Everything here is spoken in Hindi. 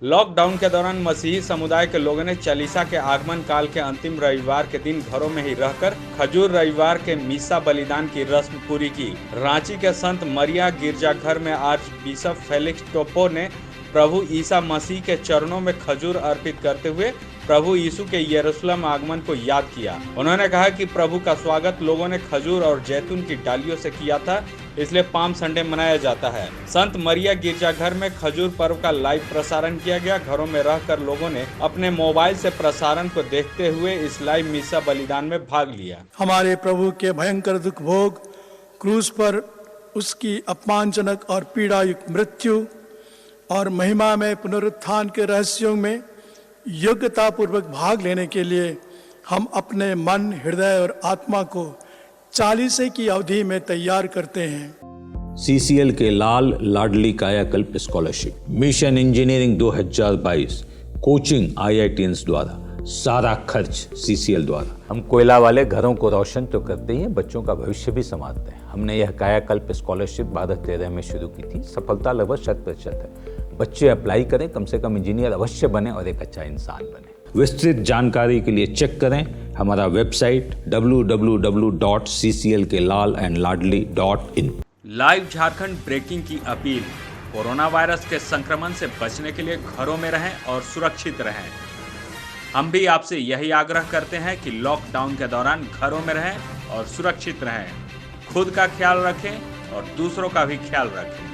लॉकडाउन के दौरान मसीही समुदाय के लोगों ने चालीसा के आगमन काल के अंतिम रविवार के दिन घरों में ही रहकर खजूर रविवार के मीसा बलिदान की रस्म पूरी की। रांची के संत मरिया गिरजाघर में आर्च बिशप फेलिक्स टोप्पो ने प्रभु ईसा मसीह के चरणों में खजूर अर्पित करते हुए प्रभु यीशु के यरूशलेम आगमन को याद किया। उन्होंने कहा कि प्रभु का स्वागत लोगों ने खजूर और जैतून की डालियों से किया था, इसलिए पाम संडे मनाया जाता है। संत मरिया गिरजाघर में खजूर पर्व का लाइव प्रसारण किया गया। घरों में रहकर लोगों ने अपने मोबाइल से प्रसारण को देखते हुए इस लाइव मीसा बलिदान में भाग लिया। हमारे प्रभु के भयंकर दुख भोग, क्रूस पर उसकी अपमानजनक और पीड़ायुक्त मृत्यु और महिमा में पुनरुत्थान के रहस्यों में योग्यता पूर्वक भाग लेने के लिए हम अपने मन, हृदय और आत्मा को चालीसे की अवधि में तैयार करते हैं। CCL के लाल लाडली कायाकल्प scholarship, mission engineering 2022, coaching IITians द्वारा, सारा खर्च CCL द्वारा। हम कोयला वाले घरों को रोशन तो करते ही बच्चों का भविष्य भी संवारते हैं। हमने यह कायाकल्प स्कॉलरशिप 2013 में शुरू की थी। सफलता लगभग 100% है। बच्चे अप्लाई करें, कम से कम इंजीनियर अवश्य बने और एक अच्छा इंसान बने। विस्तृत जानकारी के लिए चेक करें हमारा website www.cclkelalandladli.in। Live Jharkhand breaking की अपील। कोरोना वायरस के संक्रमण से बचने के लिए घरों में रहें और सुरक्षित रहें। हम भी आपसे यही आग्रह करते हैं कि लॉकडाउन के दौरान घरों में रहें और सुरक्षित रहें। खुद का ख्याल रखें और दूसरों का भी ख्याल रखें।